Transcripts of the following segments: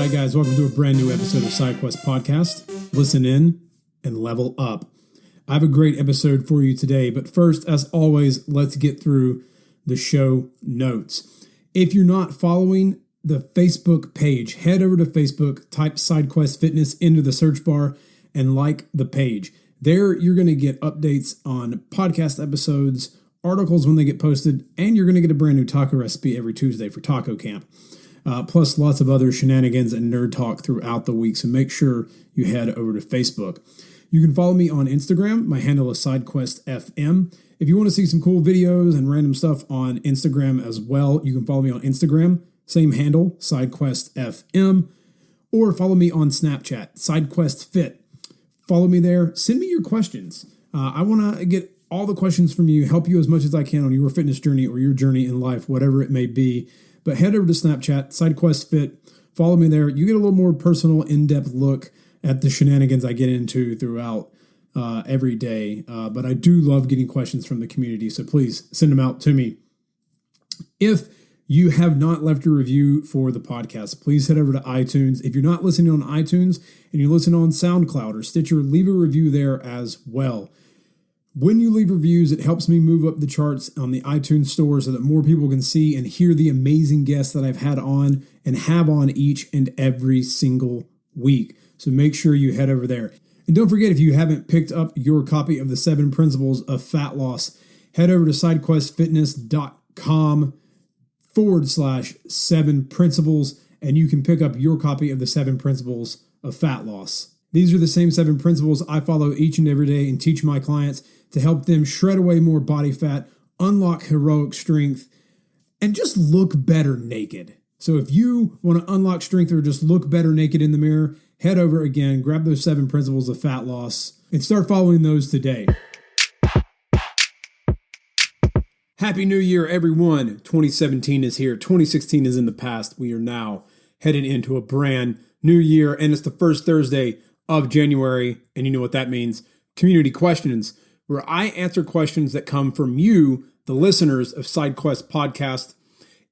right, guys, welcome to a brand new episode of SideQuest Podcast. Listen in and level up. I have a great episode for you today, but first, as always, let's get through the show notes. If you're not following the Facebook page, head over to Facebook, type SideQuest Fitness into the search bar, and like the page. There, you're going to get updates on podcast episodes, articles when they get posted, and you're going to get a brand new taco recipe every Tuesday for taco camp. Plus lots of other shenanigans and nerd talk throughout the week, so make sure you head over to Facebook. You can follow me on Instagram. My handle is SideQuestFM. If you want to see some cool videos and random stuff on Instagram as well, you can follow me on Instagram, same handle, SideQuestFM, or follow me on Snapchat, SideQuestFit. Follow me there. Send me your questions. I want to get all the questions from you, help you as much as I can on your fitness journey or your journey in life, whatever it may be. But head over to Snapchat, SideQuestFit. Follow me there. You get a little more personal, in-depth look at the shenanigans I get into throughout every day. But I do love getting questions from the community, so please send them out to me. If you have not left a review for the podcast, please head over to iTunes. If you're not listening on iTunes and you listen on SoundCloud or Stitcher, leave a review there as well. When you leave reviews, it helps me move up the charts on the iTunes store so that more people can see and hear the amazing guests that I've had on and have on each and every single week. So make sure you head over there. And don't forget, if you haven't picked up your copy of the 7 Principles of Fat Loss, head over to sidequestfitness.com/7 principles, and you can pick up your copy of the 7 Principles of Fat Loss. These are the same 7 principles I follow each and every day and teach my clients to help them shred away more body fat, unlock heroic strength, and just look better naked. So if you want to unlock strength or just look better naked in the mirror, head over again, grab those 7 principles of fat loss, and start following those today. Happy New Year, everyone. 2017 is here. 2016 is in the past. We are now headed into a brand new year, and it's the first Thursday of January, and you know what that means. Community questions, where I answer questions that come from you, the listeners of SideQuest Podcast.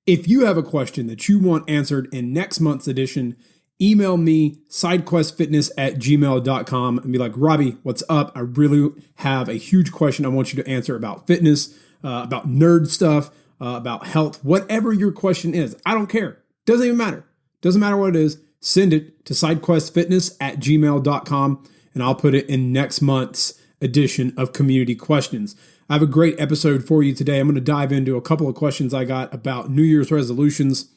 If you have a question that you want answered in next month's edition, email me, sidequestfitness@gmail.com, and be like, Robbie, what's up? I really have a huge question I want you to answer about fitness, about nerd stuff, about health, whatever your question is. I don't care. Doesn't even matter. Doesn't matter what it is. Send it to sidequestfitness@gmail.com, and I'll put it in next month's edition of Community Questions. I have a great episode for you today. I'm going to dive into a couple of questions I got about New Year's resolutions.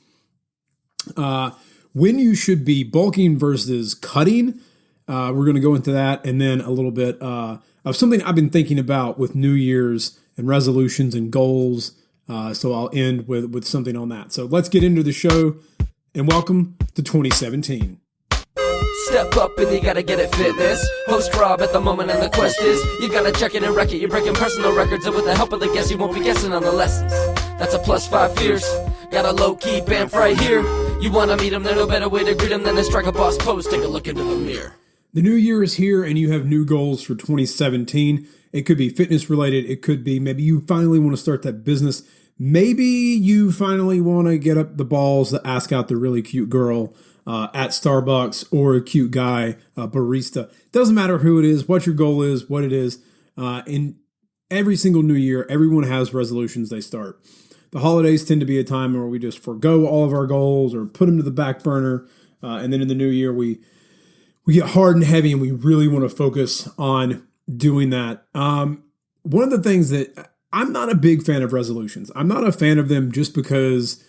When you should be bulking versus cutting. We're going to go into that, and then a little bit of something I've been thinking about with New Year's and resolutions and goals. So I'll end with something on that. So let's get into the show, and welcome to 2017. Step up and you gotta get it fitness. Host Rob at the moment and the quest is you gotta check it and wreck it. You're breaking personal records, and with the help of the guests you won't be guessing on the lessons. That's a +5 fierce. Got a low-key bamf right here. You wanna meet him, there's no better way to greet him than to strike a boss pose. Take a look into the mirror. The new year is here, and you have new goals for 2017. It could be fitness related. It could be maybe you finally want to start that business. Maybe you finally want to get up the balls to ask out the really cute girl at Starbucks, or a cute guy, barista. Doesn't matter who it is, what your goal is, what it is. In every single new year, everyone has resolutions they start. The holidays tend to be a time where we just forego all of our goals or put them to the back burner. And then in the new year, we get hard and heavy, and we really want to focus on doing that. One of the things that I'm not a big fan of resolutions. I'm not a fan of them just because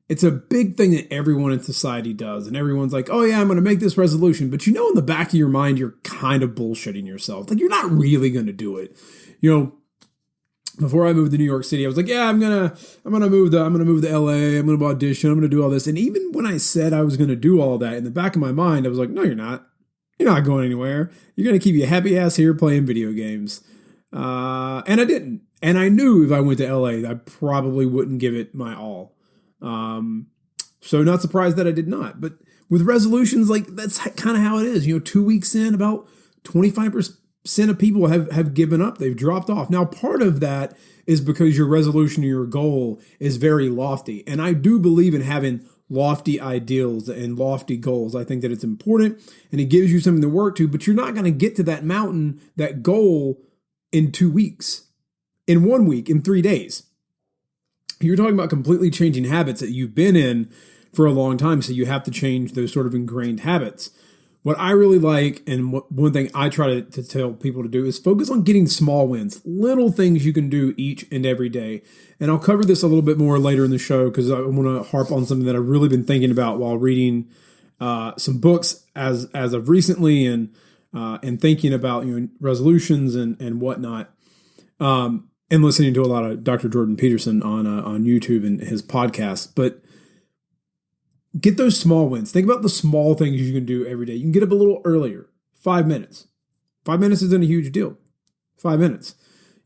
it's a big thing that everyone in society does. And everyone's like, oh yeah, I'm going to make this resolution. But you know, in the back of your mind, you're kind of bullshitting yourself. Like, you're not really going to do it. You know, before I moved to New York City, I was like, yeah, I'm going to move to LA. I'm going to audition. I'm going to do all this. And even when I said I was going to do all that, in the back of my mind, I was like, no, you're not. You're not going anywhere. You're going to keep your happy ass here playing video games. And I didn't. And I knew if I went to LA, I probably wouldn't give it my all. So not surprised that I did not. But with resolutions, like, that's kind of how it is. You know, 2 weeks in, about 25% of people have given up. They've dropped off. Now, part of that is because your resolution or your goal is very lofty. And I do believe in having lofty ideals and lofty goals. I think that it's important and it gives you something to work to, but you're not going to get to that mountain, that goal in 2 weeks, in 1 week, in 3 days. You're talking about completely changing habits that you've been in for a long time. So you have to change those sort of ingrained habits. What I really like, and one thing I try to tell people to do, is focus on getting small wins, little things you can do each and every day. And I'll cover this a little bit more later in the show because I want to harp on something that I've really been thinking about while reading some books as of recently, and thinking about resolutions and whatnot, and listening to a lot of Dr. Jordan Peterson on YouTube and his podcast. But get those small wins. Think about the small things you can do every day. You can get up a little earlier, 5 minutes. 5 minutes isn't a huge deal. 5 minutes.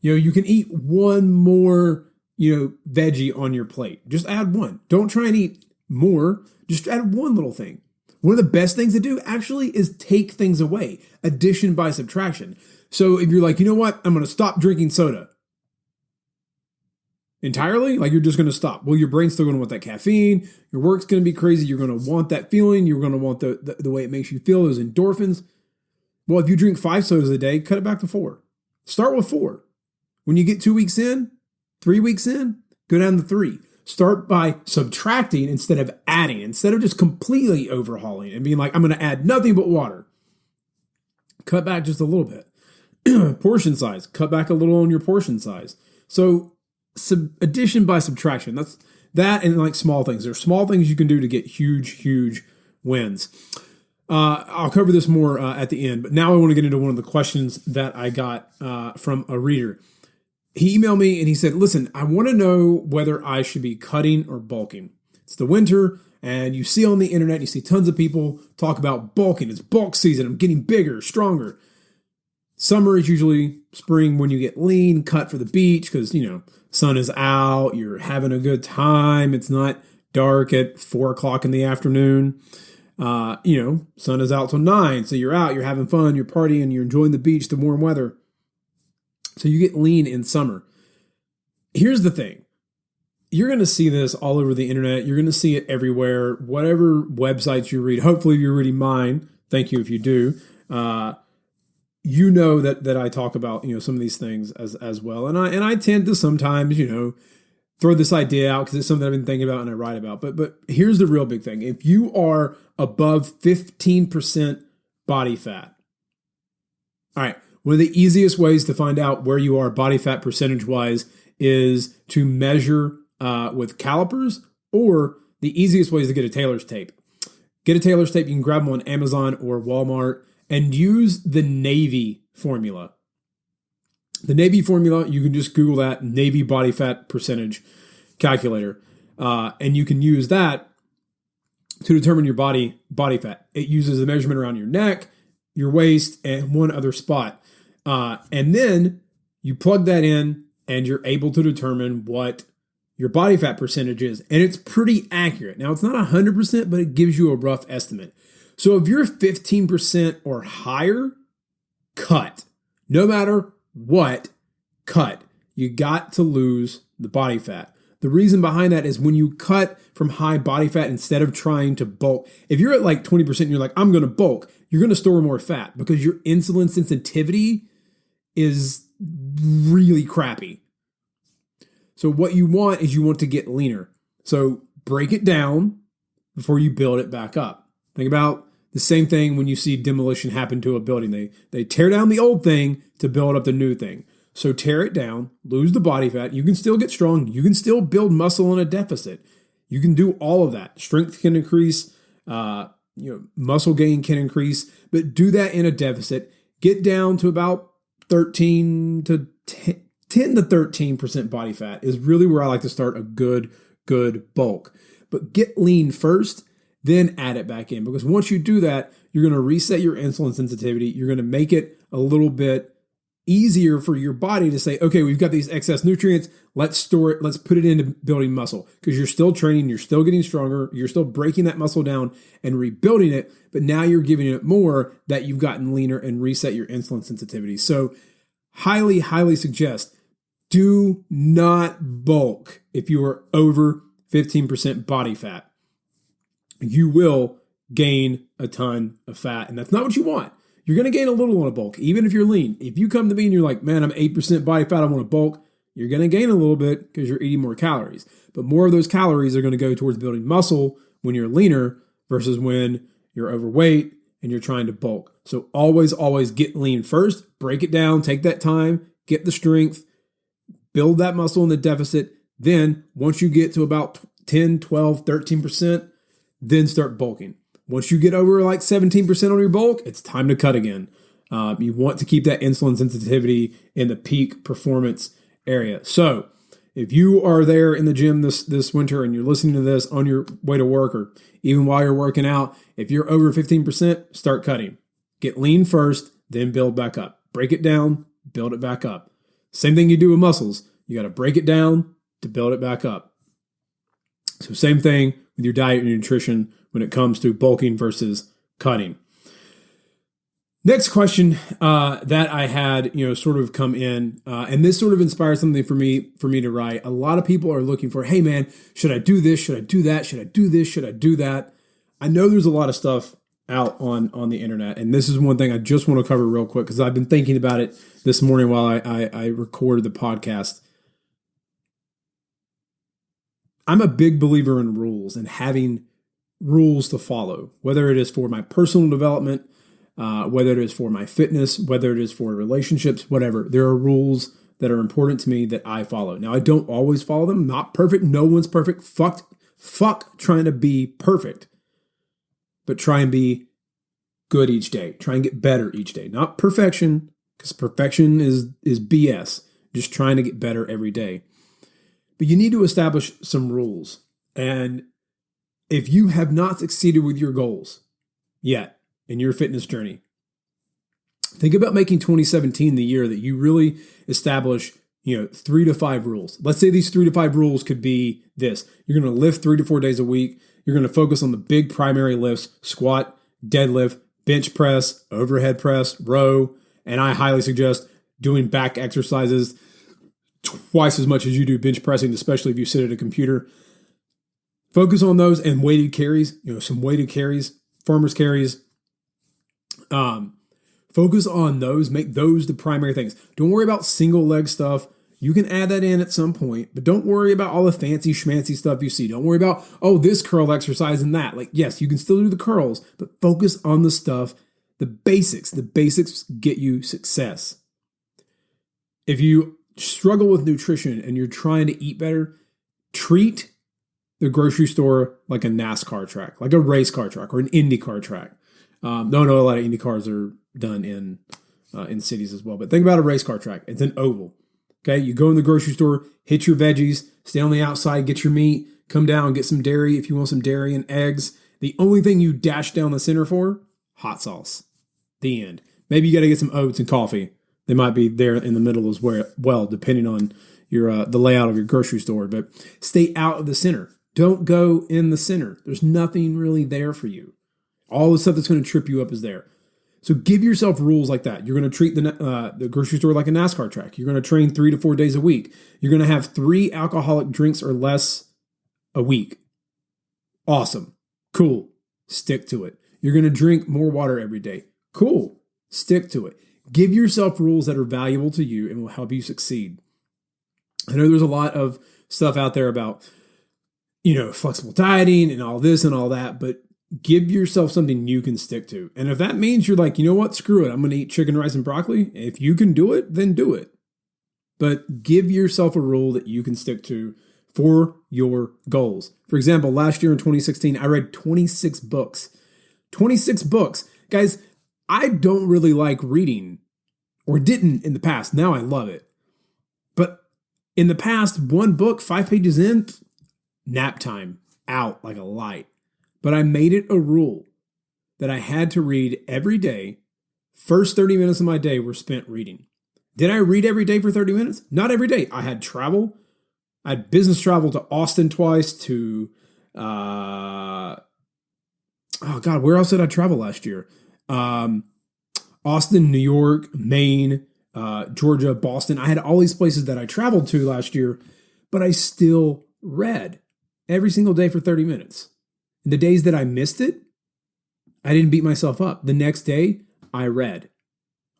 You can eat one more, veggie on your plate. Just add one. Don't try and eat more. Just add one little thing. One of the best things to do actually is take things away. Addition by subtraction. So if you're like, you know what? I'm going to stop drinking soda. Entirely? Like you're just going to stop. Well, your brain's still going to want that caffeine. Your work's going to be crazy. You're going to want that feeling. You're going to want the way it makes you feel, those endorphins. Well, if you drink 5 sodas a day, cut it back to 4. Start with 4. When you get 2 weeks in, 3 weeks in, go down to 3. Start by subtracting instead of adding, instead of just completely overhauling and being like, I'm going to add nothing but water. Cut back just a little bit. Portion size. Cut back a little on your portion size. So addition by subtraction. That's that, and like small things. There's small things you can do to get huge wins. I'll cover this more at the end, but now I want to get into one of the questions that I got from a reader. He emailed me and he said, listen, I want to know whether I should be cutting or bulking. It's the winter, and you see on the internet, you see tons of people talk about bulking. It's bulk season. I'm getting bigger, stronger. Summer is usually spring when you get lean, cut for the beach because, sun is out, you're having a good time. It's not dark at 4 o'clock in the afternoon. Sun is out till 9. So you're out, you're having fun, you're partying, you're enjoying the beach, the warm weather. So you get lean in summer. Here's the thing. You're going to see this all over the internet. You're going to see it everywhere. Whatever websites you read, hopefully you're reading mine. Thank you if you do. That I talk about, some of these things as well. And I tend to sometimes, throw this idea out because it's something I've been thinking about and I write about. But here's the real big thing. If you are above 15% body fat, all right, one of the easiest ways to find out where you are body fat percentage-wise is to measure with calipers, or the easiest way is to get a Taylor's tape. Get a Taylor's tape. You can grab them on Amazon or Walmart and use the Navy formula. The Navy formula, you can just Google that, Navy body fat percentage calculator. And you can use that to determine your body fat. It uses the measurement around your neck, your waist, and one other spot. And then you plug that in and you're able to determine what your body fat percentage is. And it's pretty accurate. Now, it's not 100%, but it gives you a rough estimate. So if you're 15% or higher, cut. No matter what, cut. You got to lose the body fat. The reason behind that is when you cut from high body fat instead of trying to bulk, if you're at like 20% and you're like, I'm going to bulk, you're going to store more fat because your insulin sensitivity is really crappy. So what you want is you want to get leaner. So break it down before you build it back up. Think about the same thing when you see demolition happen to a building. They tear down the old thing to build up the new thing. So tear it down, lose the body fat. You can still get strong. You can still build muscle in a deficit. You can do all of that. Strength can increase. Muscle gain can increase. But do that in a deficit. Get down to about 10 to 13% body fat is really where I like to start a good bulk. But get lean first, then add it back in. Because once you do that, you're going to reset your insulin sensitivity. You're going to make it a little bit easier for your body to say, okay, we've got these excess nutrients. Let's store it. Let's put it into building muscle. Because you're still training. You're still getting stronger. You're still breaking that muscle down and rebuilding it. But now you're giving it more that you've gotten leaner and reset your insulin sensitivity. So highly, highly suggest do not bulk if you are over 15% body fat. you will gain a ton of fat. And that's not what you want. You're going to gain a little on a bulk, even if you're lean. If you come to me and you're like, man, I'm 8% body fat, I want to bulk, you're going to gain a little bit because you're eating more calories. But more of those calories are going to go towards building muscle when you're leaner versus when you're overweight and you're trying to bulk. So always, always get lean first, break it down, take that time, get the strength, build that muscle in the deficit. Then once you get to about 10, 12, 13%, then start bulking. Once you get over like 17% on your bulk, it's time to cut again. You want to keep that insulin sensitivity in the peak performance area. So if you are there in the gym this winter and you're listening to this on your way to work or even while you're working out, if you're over 15%, start cutting. Get lean first, then build back up. Break it down, build it back up. Same thing you do with muscles. You got to break it down to build it back up. So same thing with your diet and nutrition when it comes to bulking versus cutting. Next question that I had, sort of come in, and this sort of inspired something for me to write. A lot of people are looking for, hey man, should I do this? Should I do that? Should I do this? Should I do that? I know there's a lot of stuff out on the internet, and this is one thing I just want to cover real quick because I've been thinking about it this morning while I recorded the podcast. I'm a big believer in rules and having rules to follow, whether it is for my personal development, whether it is for my fitness, whether it is for relationships, whatever. There are rules that are important to me that I follow. Now, I don't always follow them. Not perfect. No one's perfect. Fuck trying to be perfect. But try and be good each day. Try and get better each day. Not perfection, because perfection is BS. Just trying to get better every day. But you need to establish some rules. And if you have not succeeded with your goals yet in your fitness journey, think about making 2017 the year that you really establish, 3 to 5 rules. Let's say these 3 to 5 rules could be this. You're going to lift 3 to 4 days a week. You're going to focus on the big primary lifts, squat, deadlift, bench press, overhead press, row, and I highly suggest doing back exercises twice as much as you do bench pressing, especially if you sit at a computer. Focus on those and weighted carries, some weighted carries, farmer's carries. Focus on those, make those the primary things. Don't worry about single leg stuff. You can add that in at some point, but don't worry about all the fancy schmancy stuff you see. Don't worry about, this curl exercise and that. Like, yes, you can still do the curls, but focus on the stuff, the basics. The basics get you success. If you struggle with nutrition and you're trying to eat better, treat the grocery store like a NASCAR track, like a race car track or an IndyCar track. A lot of Indy cars are done in cities as well, but think about a race car track. It's an oval. Okay, you go in the grocery store, hit your veggies, stay on the outside, get your meat, come down, get some dairy if you want some dairy and eggs. The only thing you dash down the center for, hot sauce. The end. Maybe you got to get some oats and coffee. They might be there in the middle as well, depending on your the layout of your grocery store. But stay out of the center. Don't go in the center. There's nothing really there for you. All the stuff that's going to trip you up is there. So give yourself rules like that. You're going to treat the grocery store like a NASCAR track. You're going to train 3 to 4 days a week. You're going to have 3 alcoholic drinks or less a week. Awesome. Cool. Stick to it. You're going to drink more water every day. Cool. Stick to it. Give yourself rules that are valuable to you and will help you succeed. I know there's a lot of stuff out there about, flexible dieting and all this and all that, but give yourself something you can stick to. And if that means you're like, you know what, screw it, I'm going to eat chicken, rice, and broccoli. If you can do it, then do it. But give yourself a rule that you can stick to for your goals. For example, last year in 2016, I read 26 books. 26 books. Guys, I don't really like reading, or didn't in the past. Now I love it. But in the past, one book, 5 pages in, nap time, out like a light. But I made it a rule that I had to read every day. First 30 minutes of my day were spent reading. Did I read every day for 30 minutes? Not every day. I had travel. I had business travel to Austin twice, to, where else did I travel last year? Austin, New York, Maine, Georgia, Boston. I had all these places that I traveled to last year, but I still read every single day for 30 minutes. The days that I missed it, I didn't beat myself up. The next day, I read.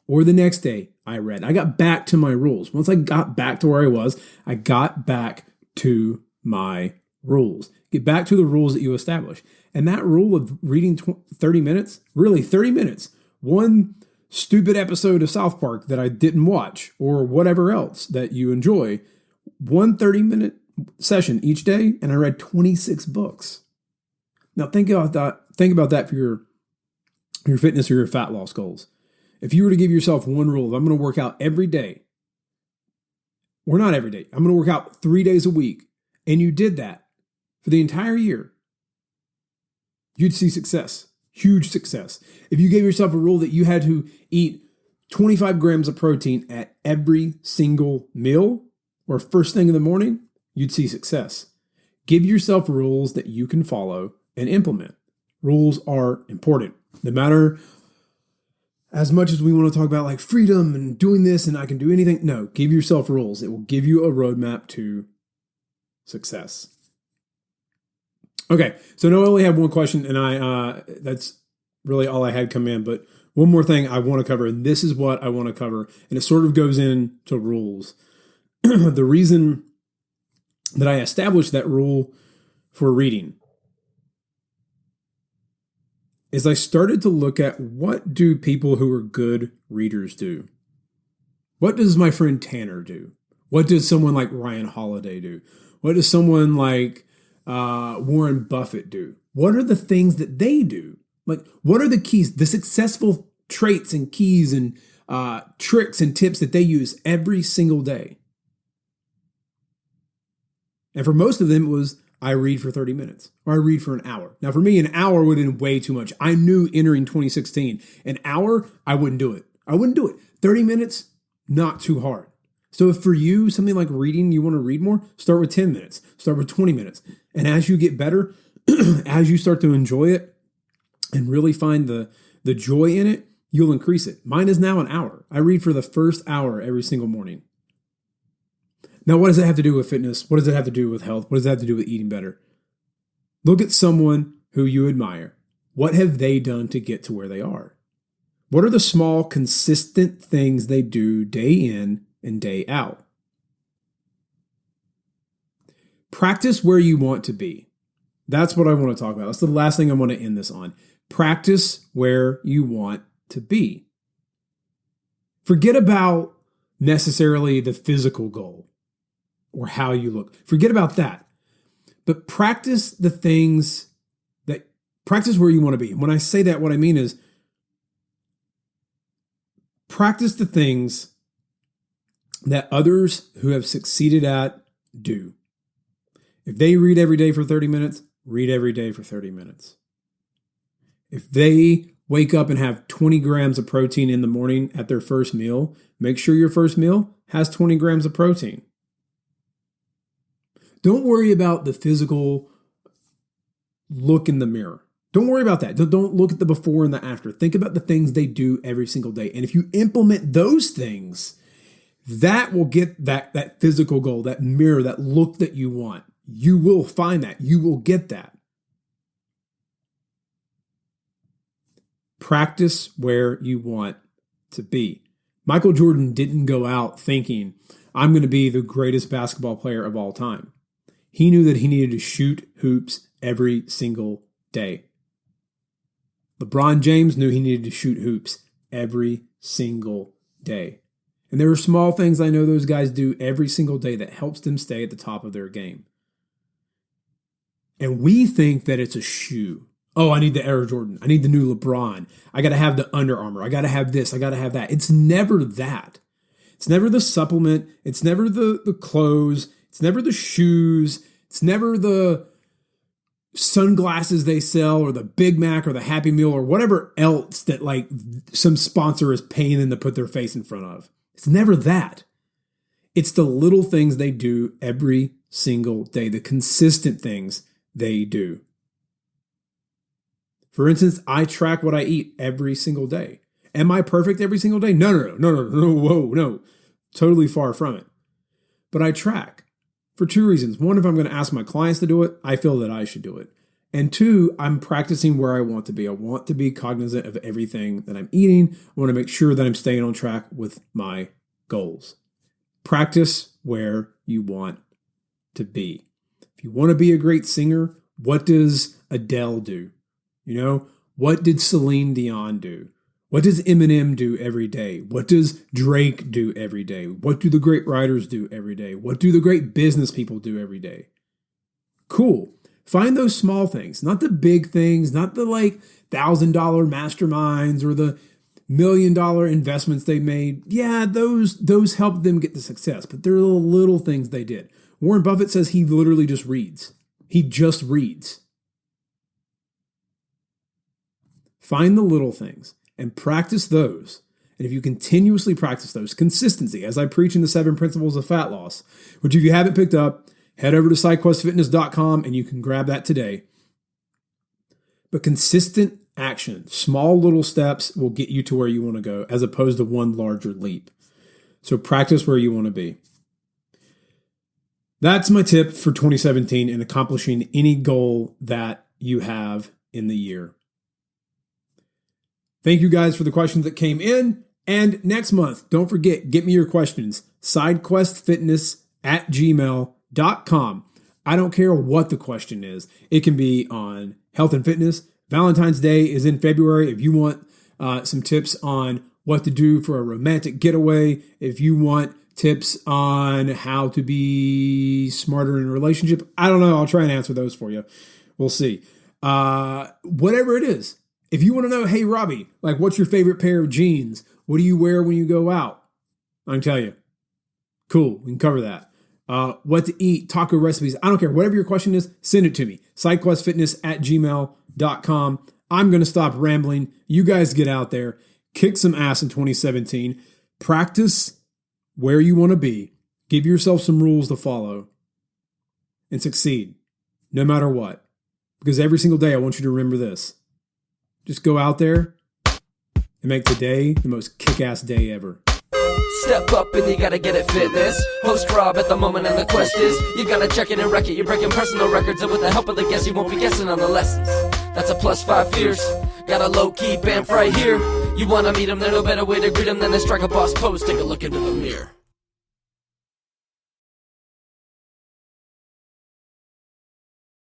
Or the next day, I read. I got back to my rules. Once I got back to where I was, I got back to my rules. Get back to the rules that you establish. And that rule of reading 30 minutes, really 30 minutes, one stupid episode of South Park that I didn't watch or whatever else that you enjoy, one 30-minute session each day, and I read 26 books. Now think about that. Think about that for your fitness or your fat loss goals. If you were to give yourself one rule, I'm going to work out every day, or not every day, I'm going to work out 3 days a week, and you did that for the entire year, you'd see success, huge success. If you gave yourself a rule that you had to eat 25 grams of protein at every single meal or first thing in the morning, you'd see success. Give yourself rules that you can follow and implement. Rules are important. No matter as much as we want to talk about like freedom and doing this and I can do anything, no, give yourself rules. It will give you a roadmap to success. Okay, so now I only have one question, and that's really all I had come in. But one more thing I want to cover, and this is what I want to cover, and it sort of goes into rules. The reason that I established that rule for reading is I started to look at what do people who are good readers do? What does my friend Tanner do? What does someone like Ryan Holiday do? What does someone like Warren Buffett do? What are the things that they do? Like, what are the keys, the successful traits and keys and tricks and tips that they use every single day? And for most of them, it was, I read for 30 minutes or I read for an hour. Now, for me, an hour would have been way too much. I knew entering 2016, an hour, I wouldn't do it. 30 minutes, not too hard. So if for you, something like reading, you want to read more, start with 10 minutes, start with 20 minutes. And as you get better, as you start to enjoy it and really find the joy in it, you'll increase it. Mine is now an hour. I read for the first hour every single morning. Now, what does it have to do with fitness? What does it have to do with health? What does it have to do with eating better? Look at someone who you admire. What have they done to get to where they are? What are the small, consistent things they do day in and day out? Practice where you want to be. That's what I want to talk about. That's the last thing I want to end this on. Practice where you want to be. Forget about necessarily the physical goal or how you look. Forget about that. But practice the things practice where you want to be. And when I say that, what I mean is practice the things that others who have succeeded at do. If they read every day for 30 minutes, read every day for 30 minutes. If they wake up and have 20 grams of protein in the morning at their first meal, make sure your first meal has 20 grams of protein. Don't worry about the physical look in the mirror. Don't worry about that. Don't look at the before and the after. Think about the things they do every single day. And if you implement those things, that will get that physical goal, that mirror, that look that you want. You will find that. You will get that. Practice where you want to be. Michael Jordan didn't go out thinking, I'm going to be the greatest basketball player of all time. He knew that he needed to shoot hoops every single day. LeBron James knew he needed to shoot hoops every single day. And there are small things I know those guys do every single day that helps them stay at the top of their game. And we think that it's a shoe. Oh, I need the Air Jordan. I need the new LeBron. I got to have the Under Armour. I got to have this. I got to have that. It's never that. It's never the supplement. It's never the clothes. It's never the shoes. It's never the sunglasses they sell or the Big Mac or the Happy Meal or whatever else that like some sponsor is paying them to put their face in front of. It's never that. It's the little things they do every single day, the consistent things they do. For instance, I track what I eat every single day. Am I perfect every single day? No, whoa, no. Totally far from it. But I track for two reasons. One, if I'm going to ask my clients to do it, I feel that I should do it. And 2, I'm practicing where I want to be. I want to be cognizant of everything that I'm eating. I want to make sure that I'm staying on track with my goals. Practice where you want to be. If you want to be a great singer, what does Adele do? What did Celine Dion do? What does Eminem do every day? What does Drake do every day? What do the great writers do every day? What do the great business people do every day? Cool. Find those small things, not the big things, not the $1,000 masterminds or the $1 million investments they made. Yeah, those helped them get to success, but they're the little things they did. Warren Buffett says he literally just reads. He just reads. Find the little things and practice those. And if you continuously practice those, consistency, as I preach in the 7 Principles of Fat Loss, which if you haven't picked up, head over to SideQuestFitness.com and you can grab that today. But consistent action, small little steps will get you to where you want to go as opposed to one larger leap. So practice where you want to be. That's my tip for 2017 in accomplishing any goal that you have in the year. Thank you guys for the questions that came in. And next month, don't forget, get me your questions. SideQuestFitness@gmail.com. I don't care what the question is. It can be on health and fitness. Valentine's Day is in February. If you want some tips on what to do for a romantic getaway, if you want tips on how to be smarter in a relationship, I don't know. I'll try and answer those for you. We'll see. Whatever it is. If you want to know, hey, Robbie, what's your favorite pair of jeans? What do you wear when you go out? I can tell you. Cool. We can cover that. What to eat, taco recipes. I don't care. Whatever your question is, send it to me. SideQuestFitness@gmail.com. I'm going to stop rambling. You guys get out there. Kick some ass in 2017. Practice where you want to be. Give yourself some rules to follow. And succeed. No matter what. Because every single day I want you to remember this. Just go out there and make today the most kick-ass day ever. Step up and you gotta get it fitness. Host Rob at the moment and the quest is you gotta check it and wreck it. You're breaking personal records and with the help of the guests you won't be guessing on the lessons. That's a +5 fierce. Got a low-key bamf right here. You wanna meet him, there's no better way to greet him than to strike a boss pose. Take a look into the mirror.